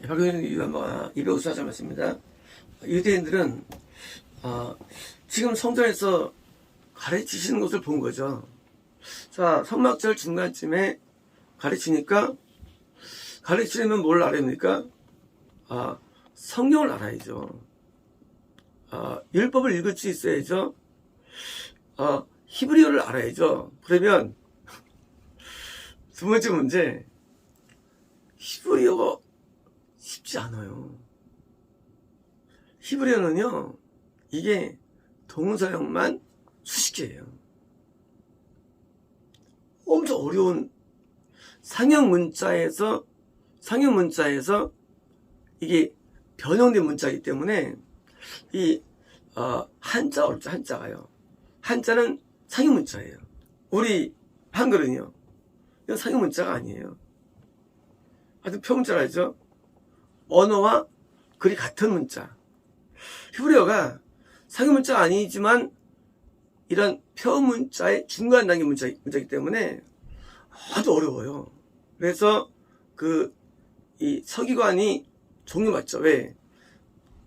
박영진 254절 말씀입니다. 유대인들은 지금 성전에서 가르치시는 것을 본 거죠. 자, 성막절 중간쯤에 가르치니까, 가르치려면 뭘 알아야 됩니까? 성경을 알아야죠. 율법을 읽을 수 있어야죠. 히브리어를 알아야죠. 그러면 두 번째 문제, 히브리어가 쉽지 않아요. 히브리어는요, 이게 동사형만 수십 개예요. 엄청 어려운 상형 문자에서 이게 변형된 문자이기 때문에 이 한자 어렵죠. 한자가요. 한자는 상형 문자예요. 우리 한글은요, 이건 상형 문자가 아니에요. 하여튼 표문자라죠. 언어와 글이 같은 문자. 히브리어가 상형 문자가 아니지만 이런 표문자의 중간 단계 문자이기 때문에 아주 어려워요. 그래서 이 서기관이 종류 맞죠? 왜?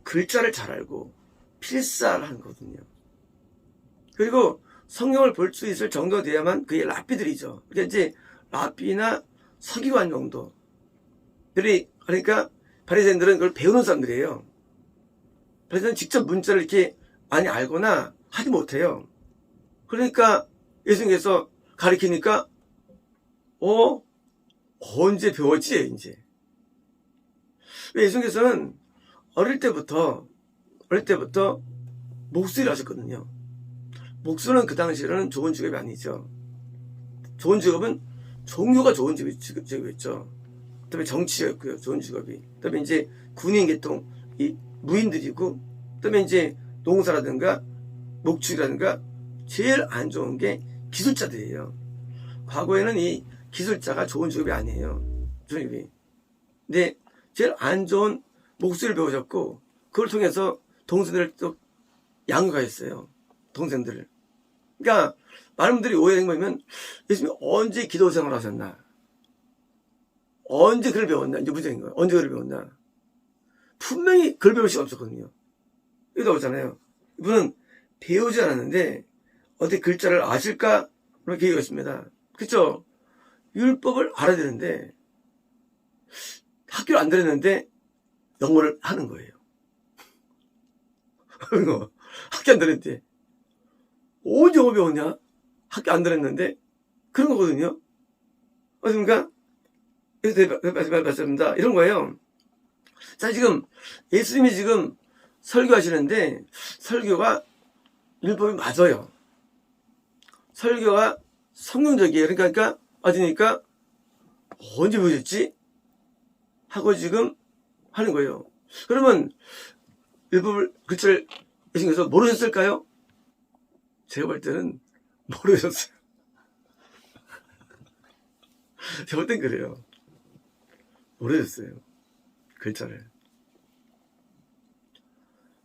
글자를 잘 알고 필사를 하는 거거든요. 그리고 성경을 볼 수 있을 정도 돼야만 그게 랍비들이죠. 그러니까 이제 랍비나 서기관 정도들이, 그러니까 바리새인들은 그걸 배우는 사람들이에요. 바리새인은 직접 문자를 이렇게 많이 알거나 하지 못해요. 그러니까 예수님께서 가르치니까 언제 배웠지 이제. 예수님께서는 어릴 때부터 목수를 하셨거든요. 목수는 그 당시에는 좋은 직업이 아니죠. 좋은 직업은 종교가 좋은 직업이었죠. 그다음에 정치였고요, 좋은 직업이. 그다음에 이제 군인 계통 이 무인들이고, 그다음에 이제 농사라든가 목축이라든가 제일 안 좋은 게 기술자들이에요. 과거에는 이 기술자가 좋은 직업이 아니에요. 직업이. 근데 제일 안 좋은 목수를 배우셨고, 그걸 통해서 동생들을 또 양육하셨어요. 동생들을. 그러니까 많은 분들이 오해하는 거면 예수님이 언제 기도 생활을 하셨나? 언제 글을 배웠나? 이제 문제인 거예요. 언제 글을 배웠나? 분명히 글 배울 시간 없었거든요. 여기다 오잖아요. 이분은 배우지 않았는데 어떻게 글자를 아실까? 이렇게 얘기했습니다. 그렇죠? 율법을 알아야 되는데 학교를 안 다녔는데 영어를 하는 거예요. 학교 안 다녔는데 언제 영어 배웠냐? 학교 안 다녔는데 그런 거거든요. 맞습니까? 맞습니다. 이런 거예요. 자, 지금 예수님이 지금 설교하시는데 설교가 율법이 맞아요. 설교가 성경적이에요. 그러니까 맞으니까 언제 보셨지? 하고 지금 하는 거예요. 그러면 율법을 글자를 예수님께서 모르셨을까요? 제가 볼 때는 모르셨어요. 제가 볼 땐 그래요. 모르셨어요. 글자를.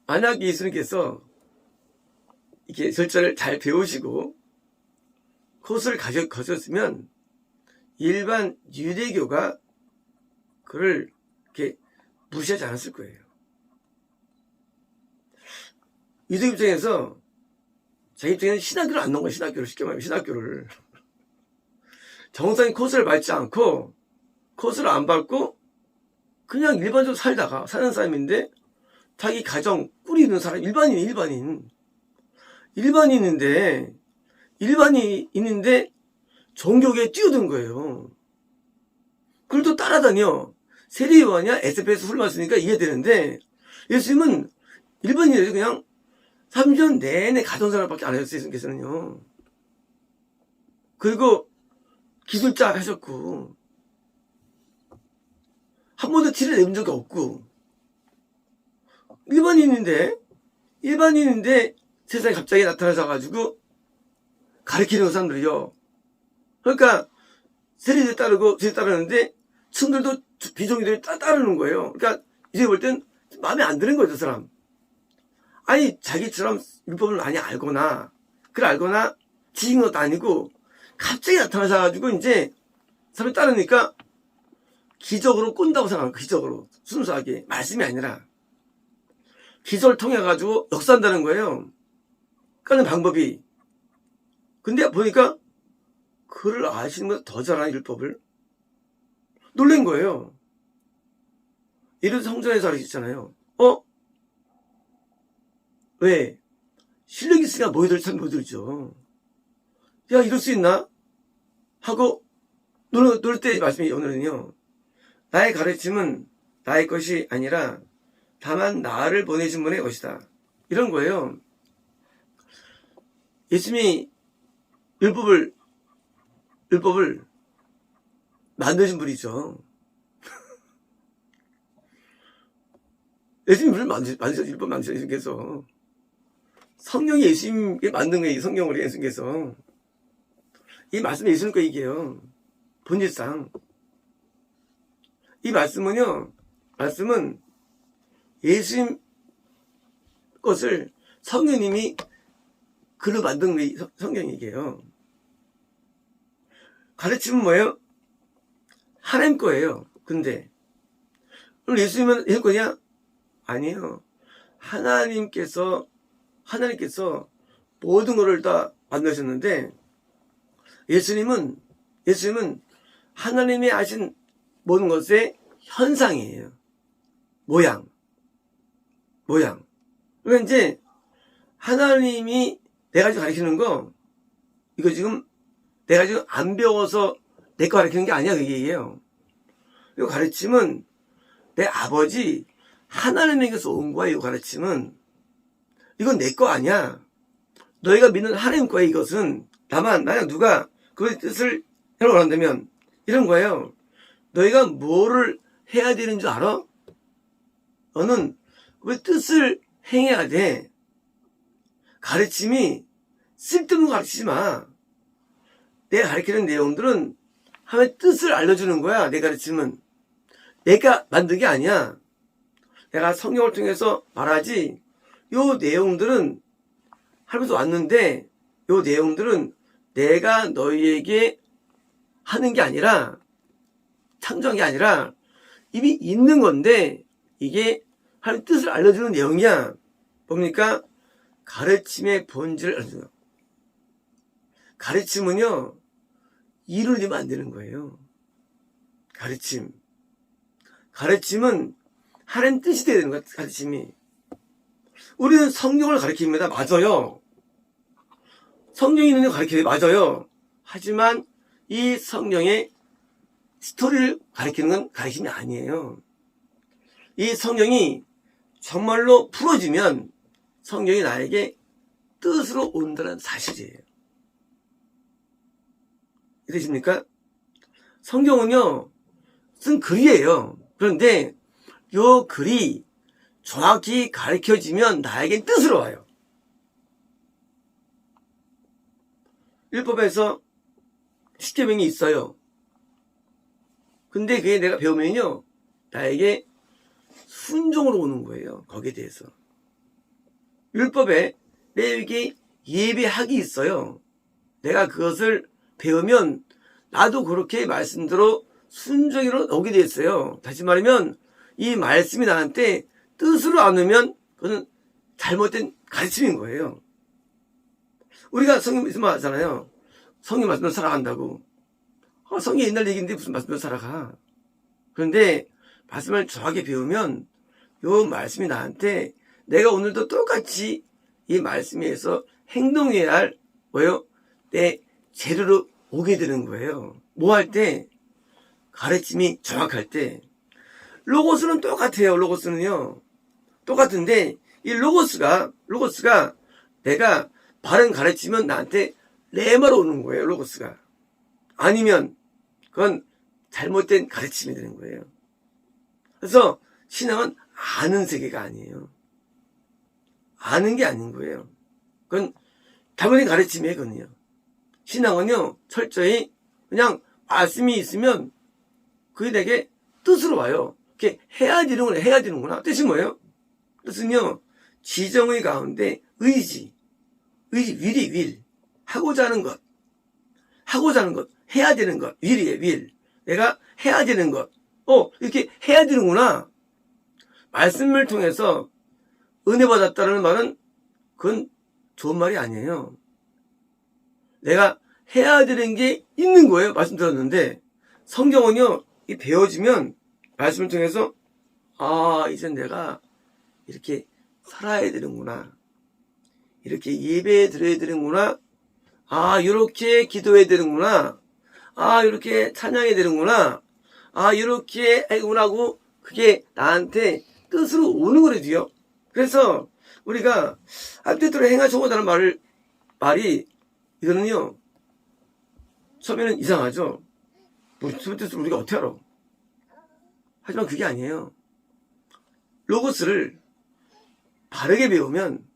만약 예수님께서 이렇게 글자를 잘 배우시고 코스를 가셨으면 일반 유대교가 그를 이렇게 무시하지 않았을 거예요. 유대교 입장에서 자기 입장에는 신학교를 안 넣은 거예요. 신학교를 쉽게 말하면 신학교를. 정상인 코스를 밟지 않고 코스를 안 밟고 그냥 일반적으로 사는 사람인데 자기 가정 꾸리는 사람, 일반인인데 종교계에 뛰어든 거예요. 그걸 또 따라다녀. 세리요하냐 SBS 훌륭했으니까 이해되는데 예수님은 일반인이래요. 그냥 3년 내내 가던 사람밖에 안 하셨어요. 예수님께서는요. 그리고 기술자 하셨고 한 번도 티를 내본 적이 없고 일반인인데 세상에 갑자기 나타나셔가지고 가르치는 사람들이요. 그러니까 세리들 따르는데 층들도 비종들이 따르는 거예요. 그러니까 이제 볼 땐 마음에 안 드는 거죠, 저 사람. 아니, 자기처럼 율법을 많이 알거나 지식인 것도 아니고 갑자기 나타나셔가지고 이제 사람이 따르니까 기적으로 꾼다고 생각합니다. 기적으로. 순수하게. 말씀이 아니라. 기적을 통해가지고 역사한다는 거예요. 까는 방법이. 근데 보니까 그를 아시는 것보다 더 잘하는 율법을 놀란 거예요. 이런 성전에서 가르치잖아요. 왜? 실력 있으니까 모여들죠. 야, 이럴 수 있나? 하고 놀 때 말씀이 오늘은요. 나의 가르침은 나의 것이 아니라 다만 나를 보내신 분의 것이다. 이런 거예요. 예수님이 율법을 만드신 분이죠. 예수님이 율법 만드신 예수님께서. 성령이 예수님께 만든 거예요. 이 성경을 예수님께서. 이 말씀이 예수님 거 얘기예요. 본질상. 이 말씀은 예수님 것을 성령님이 글로 만든 게 성경 얘기예요. 가르침은 뭐예요? 하나님 거예요. 근데 오늘 예수님은 예수님 거냐? 아니에요. 하나님께서 모든 것을 다 만드셨는데 예수님은 하나님이 하신 모든 것의 현상이에요. 모양. 그러니까 이제 하나님이 내가 지금 가르치는 거 이거 지금 내가 지금 안 배워서 내 거 가르치는 게 아니야. 그 얘기예요. 이 가르침은 내 아버지 하나님에게서 온 거야. 이 가르침은 이건 내 거 아니야. 너희가 믿는 하나님 거야. 이것은 다만 만약 누가 그 뜻을 해라고 한다면 이런 거예요. 너희가 뭐를 해야 되는 줄 알아? 너는 왜 뜻을 행해야 돼? 가르침이 쓸데없는 거 가르치지 마. 내가 가르치는 내용들은 하나님의 뜻을 알려주는 거야. 내 가르침은. 내가 만든 게 아니야. 내가 성경을 통해서 말하지. 요 내용들은 하면서 왔는데 요 내용들은 내가 너희에게 하는 게 아니라 창조한 게 아니라 이미 있는 건데 이게 하나님의 뜻을 알려주는 내용이야. 뭡니까? 가르침의 본질을 알려줘요. 가르침은요, 이루어지면 안 되는 거예요. 가르침은 하나님 뜻이 되는 거야, 가르침이. 우리는 성경을 가르칩니다. 맞아요. 성경이 있는 걸 가르치는 게 맞아요. 하지만 이 성경의 스토리를 가르치는 건 가르침이 아니에요. 이 성경이 정말로 풀어지면 성경이 나에게 뜻으로 온다는 사실이에요. 이해되십니까? 성경은요, 쓴 글이에요. 그런데 이 글이 정확히 가르쳐지면 나에겐 뜻으로 와요. 율법에서 십계명이 있어요. 근데 그게 내가 배우면요, 나에게 순종으로 오는 거예요. 거기에 대해서. 율법에 내게 예배학이 있어요. 내가 그것을 배우면 나도 그렇게 말씀대로 순종으로 오게 돼 있어요. 다시 말하면 이 말씀이 나한테 뜻으로 안 오면 그건 잘못된 가르침인 거예요. 우리가 성경 말씀 하잖아요. 성경 말씀으로 살아간다고. 성경이 옛날 얘기인데 무슨 말씀으로 살아가. 그런데 말씀을 정확히 배우면 이 말씀이 나한테 내가 오늘도 똑같이 이 말씀에서 행동해야 할 뭐예요? 내 재료로 오게 되는 거예요. 뭐 할 때? 가르침이 정확할 때. 로고스는 똑같아요. 로고스는요. 똑같은데 이 로고스가 내가 바른 가르치면 나한테 레마로 오는 거예요. 로고스가. 아니면 그건 잘못된 가르침이 되는 거예요. 그래서 신앙은 아는 세계가 아니에요. 아는 게 아닌 거예요. 그건 잘못된 가르침이에요. 그건요. 신앙은요, 철저히 그냥 말씀이 있으면 그게 내게 뜻으로 와요. 이렇게 해야 되는구나. 뜻이 뭐예요? 뜻은요, 지정의 가운데 의지, 윌. 하고자 하는 것, 해야 되는 것, 윌이에요, 윌. 내가 해야 되는 것. 이렇게 해야 되는구나. 말씀을 통해서 은혜 받았다는 말은 그건 좋은 말이 아니에요. 내가 해야 되는 게 있는 거예요. 말씀 들었는데 성경은요, 이 배워지면 말씀을 통해서 이제 내가 이렇게 살아야 되는구나. 이렇게 예배 드려야 되는구나. 이렇게 기도해야 되는구나. 이렇게 찬양해야 되는구나. 이렇게 해구나 하고 그게 나한테 뜻으로 오는 거래요. 그래서 우리가 앞뒤로 행하셔고다는 말이 이거는요, 처음에는 이상하죠. 무슨 뜻을 우리가 어떻게 알아? 하지만 그게 아니에요. 로고스를 바르게 배우면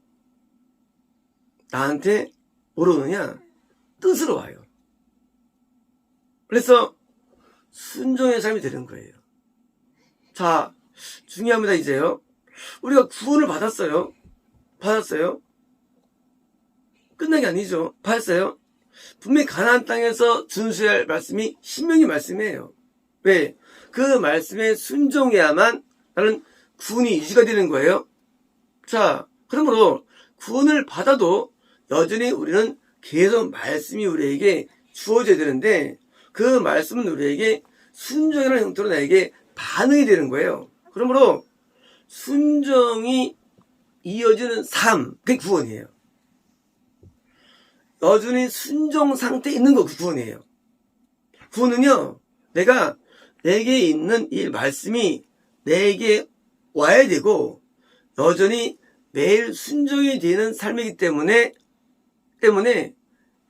나한테 뭐로 오느냐? 뜻으로 와요. 그래서 순종의 삶이 되는 거예요. 자, 중요합니다. 이제요, 우리가 구원을 받았어요. 끝난 게 아니죠. 받았어요. 분명히 가나안 땅에서 준수해야 할 말씀이 신명기 말씀이에요. 왜? 그 말씀에 순종해야만 나는 구원이 유지가 되는 거예요. 자, 그러므로 구원을 받아도 여전히 우리는 계속 말씀이 우리에게 주어져야 되는데 그 말씀은 우리에게 순종이라는 형태로 나에게 반응이 되는 거예요. 그러므로 순종이 이어지는 삶, 그게 구원이에요. 여전히 순종 상태에 있는 거, 그 구원이에요. 구원은요, 내게 있는 이 말씀이 내게 와야 되고 여전히 매일 순종이 되는 삶이기 때문에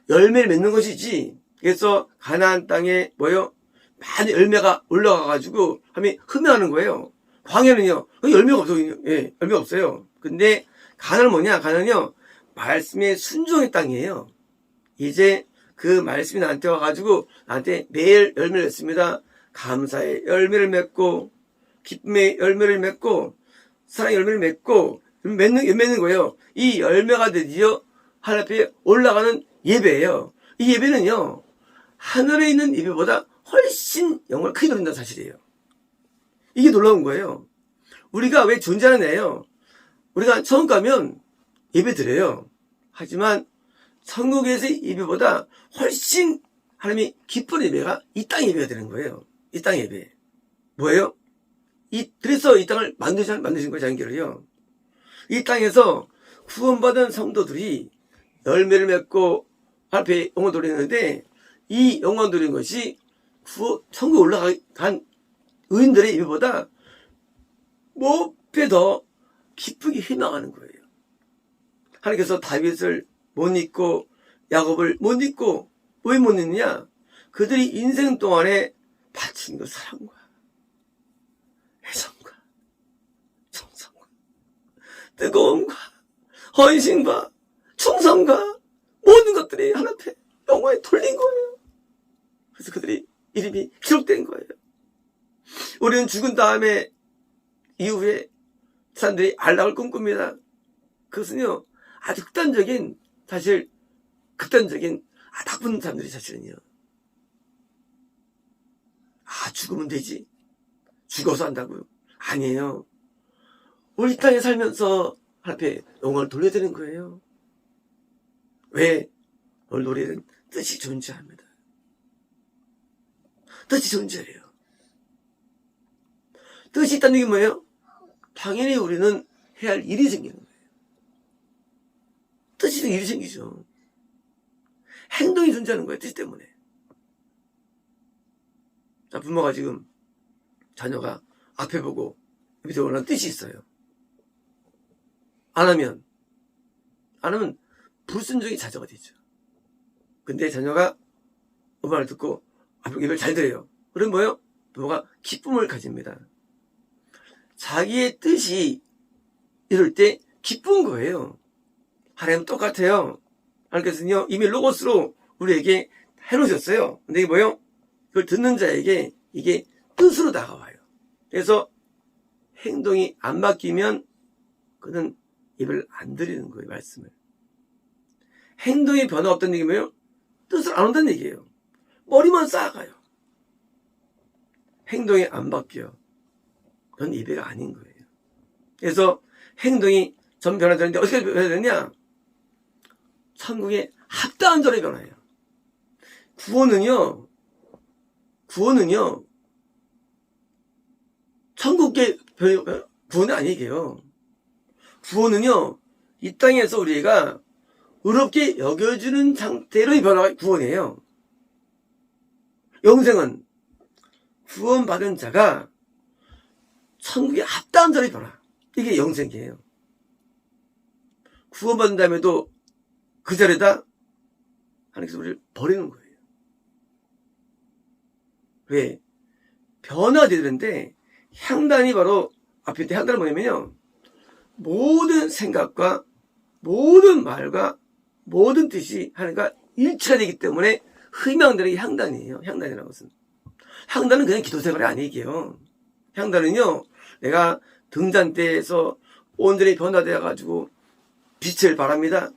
열매를 맺는 것이지. 그래서 가나안 땅에 많이 열매가 올라가가지고 하면 흠명하는 거예요. 광야는요, 열매가 없어요. 열매가 없어요. 근데 가나안은요, 말씀의 순종의 땅이에요. 이제 그 말씀이 나한테 와가지고 나한테 매일 열매를 맺습니다. 감사의 열매를 맺고 기쁨의 열매를 맺고 사랑의 열매를 맺고 맺는 거예요. 이 열매가 드디어 하나님 앞에 올라가는 예배예요. 이 예배는요, 하늘에 있는 예배보다 훨씬 영광을 크게 누린다는 사실이에요. 이게 놀라운 거예요. 우리가 왜 존재하느냐예요. 우리가 처음 가면 예배 드려요. 하지만 천국에서의 예배보다 훨씬 하나님이 기쁜 예배가 이 땅 예배가 되는 거예요. 이 땅 예배. 뭐예요? 그래서 이 땅을 만드신 거예요, 장기를요. 이 땅에서 구원받은 성도들이 열매를 맺고 앞에 영광 돌리는데 이 영광 돌리는 것이 천국에 올라간 의인들의 예배보다 몇 배 더 기쁘게 희망하는 거예요. 하나님께서 다윗을 못 잊고 야곱을 못 잊고 왜 못 잊느냐? 그들이 인생 동안에 바친 그 사랑과 애정과 정성과 뜨거움과 헌신과 충성과 모든 것들이 하나님 앞에 영광에 돌린 거예요. 그래서 그들이 이름이 기록된 거예요. 우리는 죽은 다음에 이후에 사람들이 안락을 꿈꿉니다. 그것은요, 아주 극단적인 나쁜 사람들이 사실은요. 죽으면 되지. 죽어서 한다고요? 아니에요. 우리 이 땅에 살면서 하나님 앞에 영광을 돌려야 되는 거예요. 왜? 오늘 노래는 뜻이 존재합니다. 뜻이 존재해요. 뜻이 있다는 게 뭐예요? 당연히 우리는 해야 할 일이 생기는 거예요. 뜻이 일이 생기죠. 행동이 존재하는 거예요. 뜻 때문에. 자, 부모가 지금 자녀가 앞에 보고 밑에 보는 뜻이 있어요. 안 하면 불순종이 자제가 되죠. 근데 자녀가 엄마 말을 듣고 앞으로 예배를 잘 드려요. 그럼 뭐예요? 부모가 기쁨을 가집니다. 자기의 뜻이 이럴 때 기쁜 거예요. 하나님은 똑같아요. 하나님께서는요, 이미 로고스로 우리에게 해놓으셨어요. 근데 이게 뭐예요? 그걸 듣는 자에게 이게 뜻으로 다가와요. 그래서 행동이 안 바뀌면 그는 예배를 안 드리는 거예요, 말씀을. 행동이 변화 없다는 얘기 뭐예요? 뜻을 안 온다는 얘기예요. 머리만 쌓아가요. 행동이 안 바뀌어. 그건 예배가 아닌 거예요. 그래서 행동이 전 변화되는데 어떻게 변화되느냐? 천국에 합당한 자로 변화해요. 구원은요, 천국의 구원이 아니게요. 구원은요, 이 땅에서 우리가 의롭게 여겨주는 상태로의 변화가 구원이에요. 영생은 구원받은 자가 천국에 합당한 자로의 변화. 이게 영생이에요. 구원받은 다음에도 그 자리에다 하나님께서 우리를 버리는 거예요. 왜? 변화되는데 향단이 바로 앞에 있는 향단은 뭐냐면요. 모든 생각과 모든 말과 모든 뜻이 하나님과 일치가 되기 때문에 희망되는 게 향단이에요. 향단이라는 것은. 향단은 그냥 기도 생활이 아니게요. 향단은요. 내가 등잔대에서 온전히 변화되어가지고 빛을 발합니다.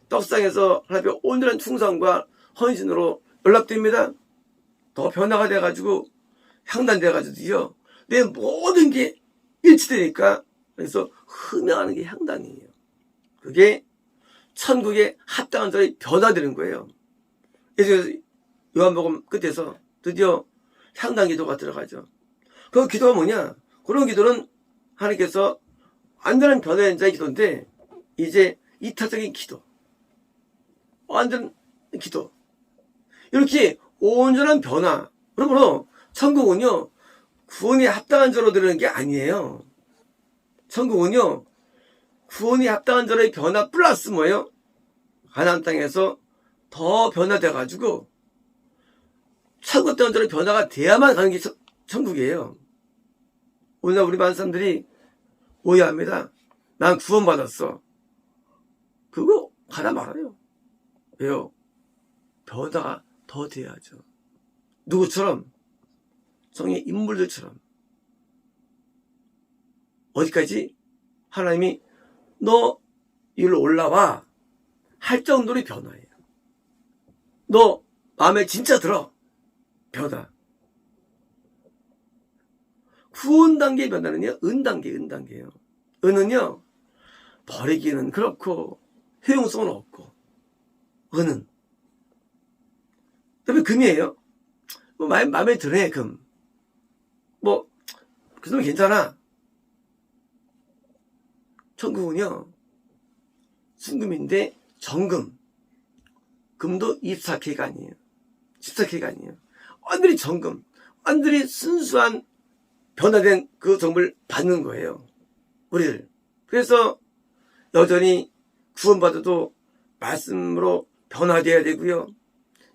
떡상에서 하나님의 온전한 충성과 헌신으로 연락됩니다. 더 변화가 돼가지고 향단돼가지고요. 내 모든 게 일치되니까 그래서 흠양하는 게 향단이에요. 그게 천국에 합당한 자리 변화되는 거예요. 그래서 요한복음 끝에서 드디어 향단 기도가 들어가죠. 그 기도가 뭐냐? 그런 기도는 하나님께서 완전한 변화된 자의 기도인데 이제 이타적인 기도, 완전 기도, 이렇게 온전한 변화. 그러므로 천국은요 구원이 합당한 자로 되는 게 아니에요. 천국은요 구원이 합당한 자로의 변화 플러스 뭐예요? 가나안 땅에서 더 변화돼가지고 천국 합당한 자로의 변화가 돼야만 가는 게 천국이에요. 오늘 우리 많은 사람들이 오해합니다. 난 구원받았어. 그거 가나 말아요. 왜요? 변화가 더 돼야죠. 누구처럼? 성의 인물들처럼. 어디까지? 하나님이 너 이리로 올라와 할 정도의 변화예요. 너 마음에 진짜 들어. 변화. 구원 단계의 변화는요, 은단계예요. 은은요, 버리기는 그렇고, 효용성은 없고, 은은. 그 다음에 금이에요. 뭐, 마음에 드네, 금. 뭐, 그 정도 괜찮아. 천국은요, 순금인데, 정금. 금도 24K가 아니에요. 14K가 아니에요. 완전히 정금. 완전히 순수한 변화된 그 정보를 받는 거예요. 우리를. 그래서 여전히 구원받아도 말씀으로 변화되어야 되고요.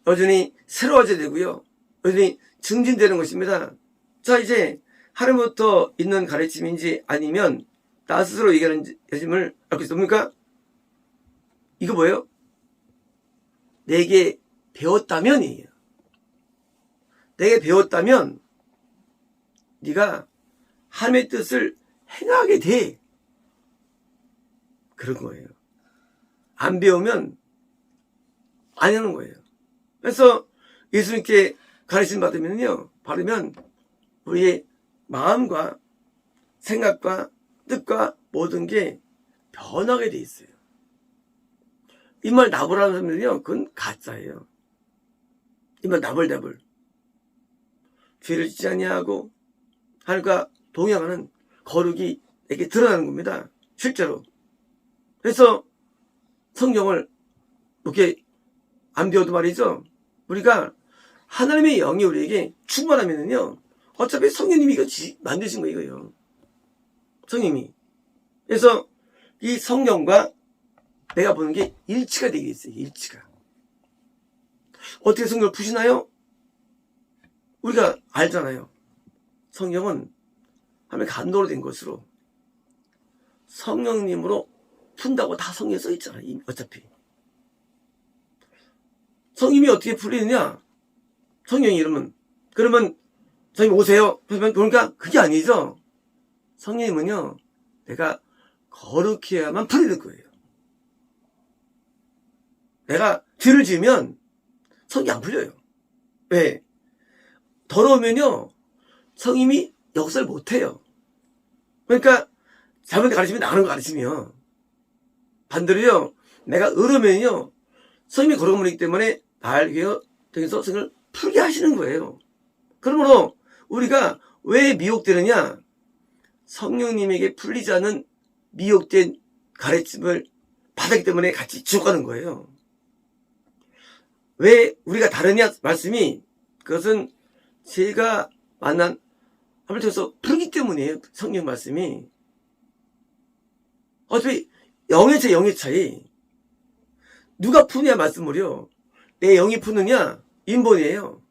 여전히 새로워져야 되고요. 여전히 증진되는 것입니다. 자, 이제 하나님부터 있는 가르침인지 아니면 나 스스로 얘기하는 가르침을 알고 있습니까? 이거 뭐예요? 내게 배웠다면이에요. 내게 배웠다면 네가 하나님의 뜻을 행하게 돼. 그런 거예요. 안 배우면 안 하는 거예요. 그래서 예수님께 가르침 받으면 우리의 마음과 생각과 뜻과 모든 게 변하게 돼 있어요. 이 말 나불하는 사람들은요, 그건 가짜예요. 이 말 나불나불. 죄를 짓지 아니하고 하나님과 동행하는 거룩이 내게 드러나는 겁니다. 실제로. 그래서 성경을 이렇게 안 배워도 말이죠. 우리가 하나님의 영이 우리에게 충만하면은요, 어차피 성령님이 이거 만드신 거예요, 이거요. 성령님이. 그래서 이 성령과 내가 보는 게 일치가 되게 있어요, 일치가. 어떻게 성경을 푸시나요? 우리가 알잖아요. 성경은 하나님의 감동으로 된 것으로 성령님으로 푼다고 다 성경에 써 있잖아요. 어차피. 성령이 어떻게 풀리느냐? 성령이 이러면 그러면 성령님 오세요. 그러니까 그게 아니죠. 성령님은요, 내가 거룩히 해야만 풀리는 거예요. 내가 죄를 지으면 성령이 안 풀려요. 왜? 더러우면요, 성님이 역사를 못해요. 그러니까 잘못 가르치면 나가는 거 가르치면 반대로요. 내가 의로면요. 성님이 걸어오기 때문에 나를 통해서 성을 풀게 하시는 거예요. 그러므로 우리가 왜 미혹되느냐? 성령님에게 풀리지 않은 미혹된 가르침을 받았기 때문에 같이 지옥가는 거예요. 왜 우리가 다르냐 말씀이 그것은 제가 만난 하나님을 통해서 풀기 때문이에요. 성령 말씀이. 어차피 영의 차이. 누가 푸느냐 말씀을요. 내 영이 푸느냐 인본이에요.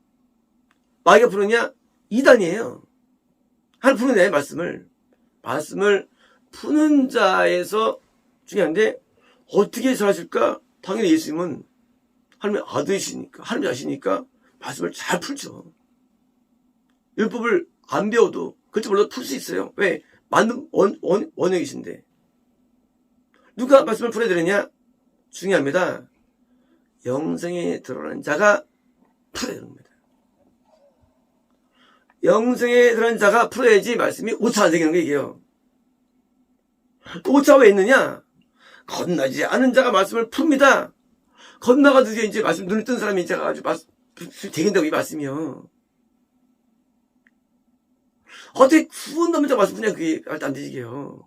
마귀가 푸느냐 이단이에요. 하나님 푸느냐 말씀을 푸는 자에서 중요한데 어떻게 잘하실까? 당연히 예수님은 하나님의 아들이시니까 하나님 아시니까 말씀을 잘 풀죠. 율법을 안 배워도 그렇지 몰라도 풀 수 있어요. 왜? 맞는 원형이신데. 누가 말씀을 풀어야 되느냐? 중요합니다. 영생에 들어가는 자가 풀어야 됩니다. 영생에 들어가는 자가 풀어야지 말씀이 오차 안 생기는 거 얘기해요. 오차가 왜 있느냐? 건너지 않은 자가 말씀을 풉니다. 건너가 드디어 이제 말씀 눈을 뜬 사람이 이제 아주 되긴다고 이 말씀이요. 어떻게 구원 얻는 자 말씀 그냥 그게 안 되지게요.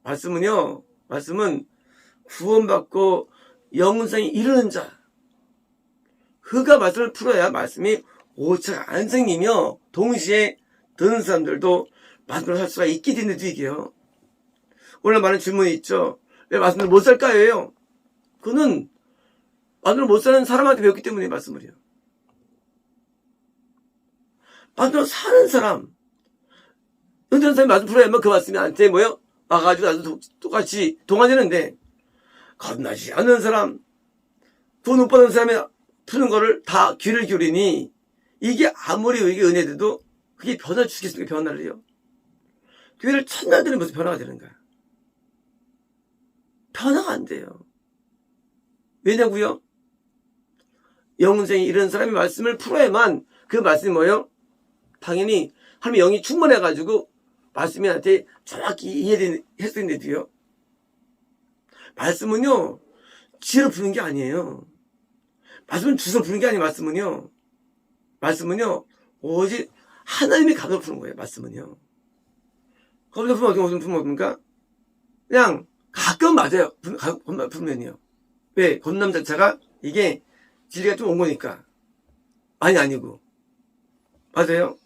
말씀은 구원받고 영생에 이르는 자. 그가 말씀을 풀어야 말씀이 오차가 안 생기며 동시에 듣는 사람들도 말씀을 할 수가 있게 되는 얘기예요. 오늘 많은 질문이 있죠. 왜 말씀을 못 살까요? 그거는 말씀을 못 사는 사람한테 배웠기 때문에 말씀을요. 말씀을 사는 사람, 은퇴한 사람이 말씀 풀어야만 그 말씀이 나한테 와가지고 나도 똑같이 동안되는데 겁나지 않는 사람, 돈 못 받는 사람이 푸는 거를 다 귀를 기울이니 이게 아무리 이게 은혜돼도 그게 변화를 주겠습니까? 변화를요. 교회를 첫날 들으면 무슨 변화가 되는가? 변화가 안 돼요. 왜냐고요? 영생이 이런 사람이 말씀을 풀어야만 그 말씀이 당연히 하나님의 영이 충만해가지고 말씀이 나한테 정확히 이해했었는데도요. 말씀은요, 지혜로 푸는 게 아니에요. 말씀은 주소 푸는 게 아니에요, 말씀은요, 오직 하나님의 감을 푸는 거예요, 말씀은요. 거기서 풀면 어떻습니까? 그냥 가끔 맞아요, 풀면요. 왜? 건남 자체가 이게 진리가 좀 온 거니까. 아니고. 맞아요?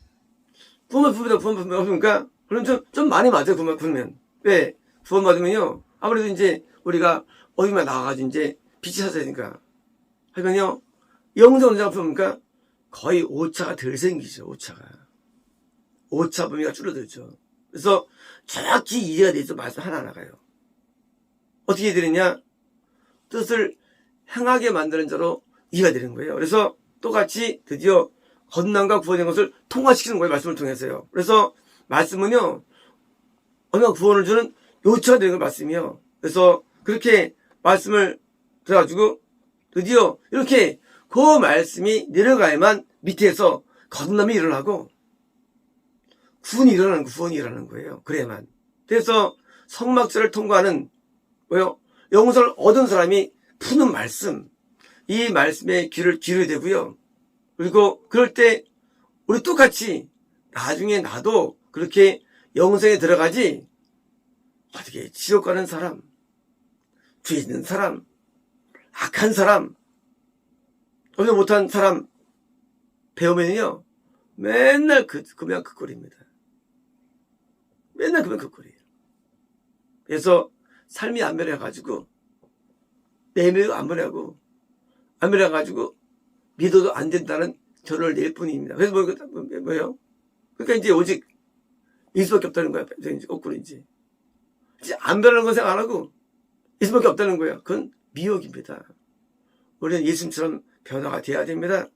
구원 받으니까, 그럼 좀 많이 맞아요, 구원 받으면. 왜? 구원 받으면요, 아무래도 이제 우리가 어디만 나가가지고 이제 빛이 사야 되니까. 하면요, 영성을 잡으니까 거의 오차가 덜 생기죠, 오차 범위가 줄어들죠. 그래서 정확히 이해가 되죠, 말씀 하나하나가요. 어떻게 이해되느냐? 뜻을 행하게 만드는 자로 이해가 되는 거예요. 그래서 똑같이 드디어 건난과 구원된 것을 통화시키는 거예요, 말씀을 통해서요. 그래서 말씀은요, 언어가 구원을 주는 요체가 되는 걸 말씀이요. 그래서 그렇게 말씀을 들어가지고 드디어 이렇게 그 말씀이 내려가야만 밑에서 거듭남이 일어나고 구원이 일어나는 거예요. 그래야만. 그래서 성막절을 통과하는 영성을 얻은 사람이 푸는 말씀, 이 말씀에 귀를 기울여야 되고요. 그리고 그럴 때 우리 똑같이 나중에 나도 그렇게 영성에 들어가지 어떻게 지옥 가는 사람, 죄 있는 사람, 악한 사람, 어느 못한 사람 배우면요 맨날 그냥 그 꼴입니다. 맨날 그냥 그 꼴이에요. 그래서 삶이 안 변해가지고 내면이 안 변해가지고 믿어도 안 된다는 결론을 낼 뿐입니다. 그래서 뭐예요? 그러니까 이제 오직 일 수밖에 없다는 거야. 이제 거꾸로 이제 안 변하는 건 생각 안 하고 일 수밖에 없다는 거야. 그건 미혹입니다. 우리는 예수님처럼 변화가 돼야 됩니다.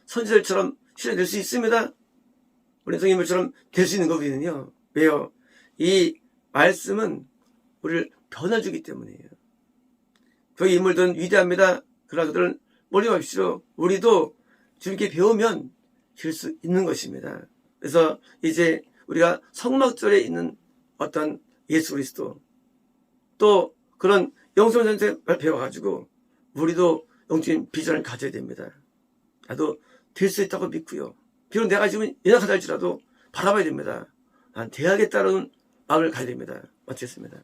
선지자들처럼 실현될 수 있습니다. 우리는 성인물처럼 될 수 있는 거거든요. 왜요? 이 말씀은 우리를 변화주기 때문이에요. 그 인물들은 위대합니다. 그러나 그들은 멀리 마십시오. 우리도 주님께 배우면 될 수 있는 것입니다. 그래서 이제 우리가 성막절에 있는 어떤 예수 그리스도 또 그런 영성을 배워가지고 우리도 영적인 비전을 가져야 됩니다. 나도 될 수 있다고 믿고요. 비록 내가 지금 연약하다 할지라도 바라봐야 됩니다. 난 돼야겠다는 마음을 가져야 됩니다. 마치겠습니다.